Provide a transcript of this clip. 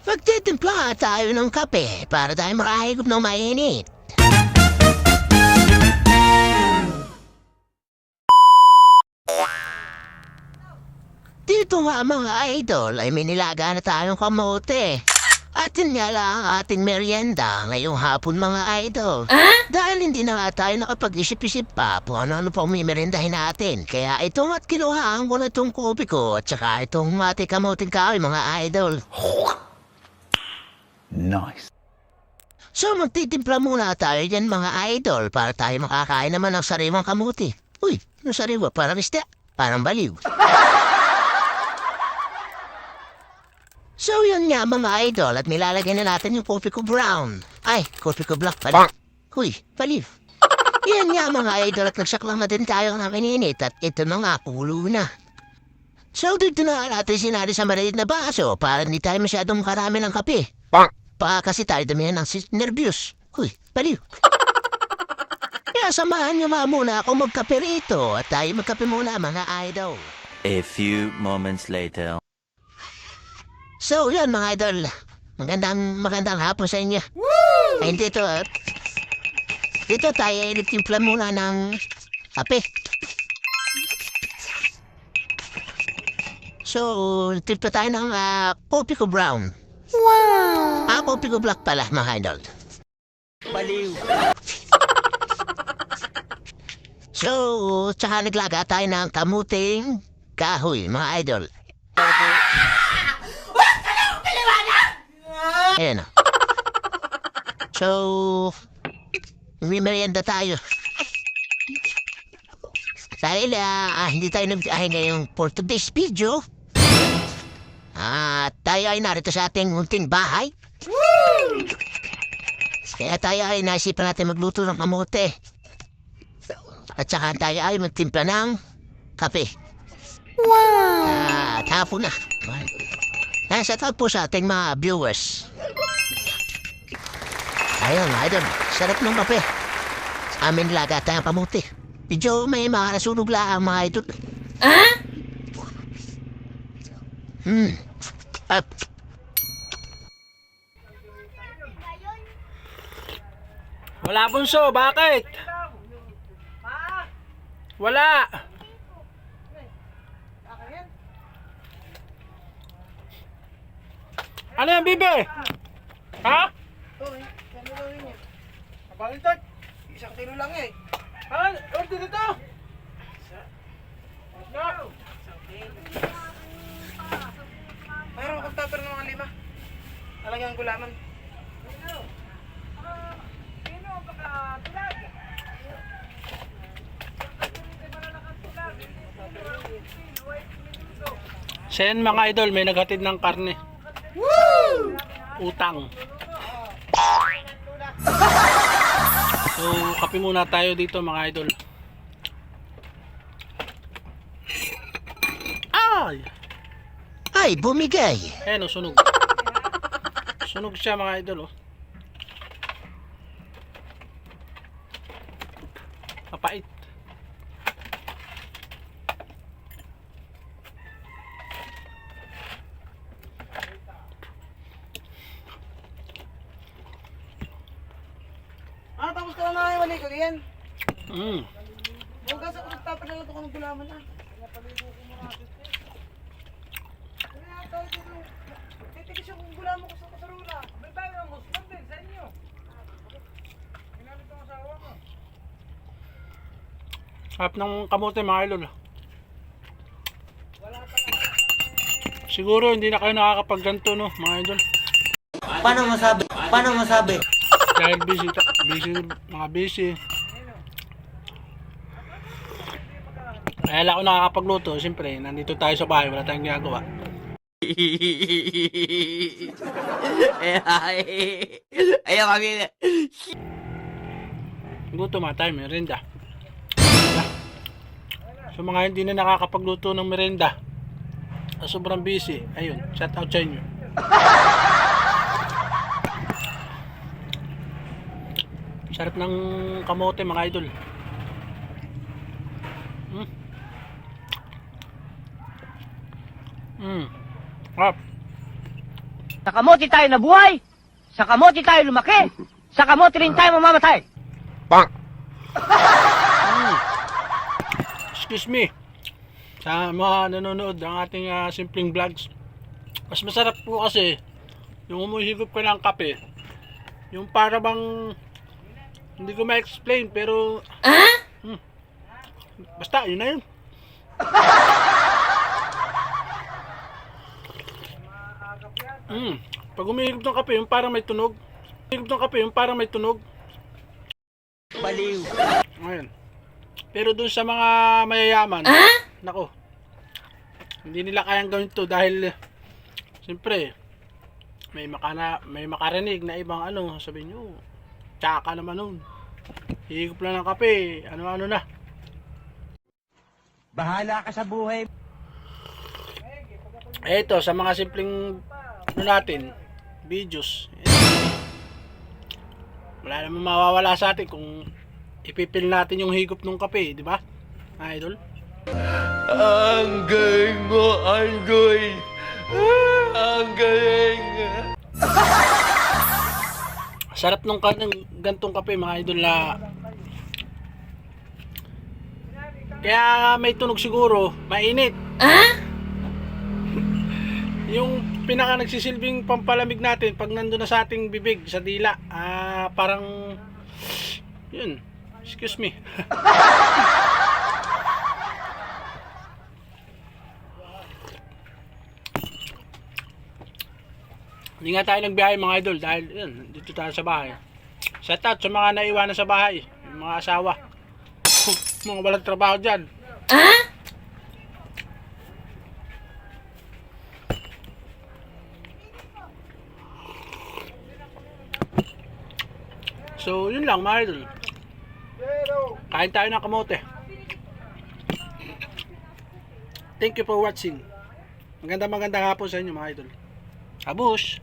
Magtitimpla tayo ng kape para tayo makahigop ng mainit. Dito nga mga idol ay may nilaga na tayong kamote. Atin nga lang ang ating merienda ngayong hapon mga idol. Dahil hindi na nga tayo nakapag-isip-isip pa kung ano-ano pang meriendahin natin. Kaya itong at kinuhaan ko na itong kopi ko at saka itong ating kamoting kahoy mga idol. Nice. So magtitimpla muna tayo dyan mga idol para tayo makakain naman ng sariwang kamuti. Uy, ano sariwa? Parang isda. Parang baliw. So yun nga mga idol at nilalagay na natin yung coffee ko brown. Ay, coffee ko black pala. Uy, baliw. Yan nga mga idol at nagsaklang na din tayo ng ininit at ito na nga kulo na. So dito na natin sinali sa maliit na baso para hindi tayo masyadong karami ng kape. Kasi tayo damihan ng nervyos. Uy, baliw. Kaya samahan niyo muna ako magkape rito at tayo magkape muna mga idol. A few moments later. So yan mga idol, magandang hapon sa inyo. Ay dito tayo ay nagtimpla muna ng kape. So, timpla tayo ng coffee ko brown. Wow! Coffee ko black pala mga idol. Baliw. So, tsaka naglaga tayo ng kamuting kahoy mga idol. Ayan o. So, may merienda tayo. Dahil hindi tayo nag-ahay ngayong for today's video. Tayo ay narito sa ating munting bahay. Kaya tayo ay naisipan natin magluto ng kamote. At saka tayo ay magtimpla ng kape. Wow! Tapo na. Sa po sa ating mga viewers. Ayun, idol. Sarap ng kape. Amin laga tayong kamote. Medyo may mga nasunog lang mga idol. Wala bunso, bakit? Wala. Ano yan, bibe? Ha? Balintag, isang kilo lang eh. Ha? Order dito? No. Mayroon akong tupper ng mga 5. Nalagyan gulaman. Sen mga idol, may naghatid ng karne. Utang. So, kape muna tayo dito mga idol. Ay! Ay, bumigay. Ayan o, sunog. Sunog siya mga idol, oh. Kapait. Tapos ka na nakaiwalay ko yan. Huwag sa tupper na lang ito ko ng gulaman ah. Titigis yung gulaman ko sa kasarula. May tayo ng Muslim din sa inyo. Ginamit ang asawa mo. Sarap ng kamote mga idol. Siguro hindi na kayo nakakapagganto, no mga idol. Paano masabi? Dahil busy, mga busy. Kaya lang ako nakakapagluto, siyempre, nandito tayo sa bahay, wala tayong ginagawa. Ayaw kami. Luto mga tayo, merienda. So mga hindi na nakakapagluto ng merienda, sobrang busy, ayun, shout out sa inyo. Sarap ng kamote mga idol. Sarap. Sa kamote tayo nabuhay, sa kamote tayo lumaki, sa kamote rin tayo mamamatay. Excuse me. Sa mga nanonood ng ating simpleng vlogs. Mas masarap po kasi yung umuhigop ka ng kape. Yung para bang hindi ko ma-explain pero basta yun na yun. Pag umihigop ng kape yung parang may tunog. Umihigop ng kape yung parang may tunog. Baliw. Ngayon. Pero dun sa mga mayayaman, nako, hindi nila kayang gawin to dahil siyempre may makarinig na ibang ano, sabi nyo, tsaka naman nun. Higop lang ng kape, ano-ano na. Bahala ka sa buhay. Eto, sa mga simpleng ano natin, videos. Wala namang mawawala sa atin kung ipipil natin yung higop ng kape, di ba? Idol? Ang galing mo, Andoy. Ang galing. Sarap nung gantong kape, mga idol na. Kaya may tunog siguro, mainit. Yung pinaka nagsisilbing pampalamig natin pag nandun na sa ating bibig, sa dila, parang yun. Excuse me. Hindi nga tayo nagbiyahe mga idol dahil yun, dito tayo sa bahay. Shout out sa mga naiwanan sa bahay, yung mga asawa. Mga walang trabaho dyan. So yun lang mga idol. Kain tayo ng kamote. Thank you for watching. Magandang hapon sa inyo mga idol. Abush!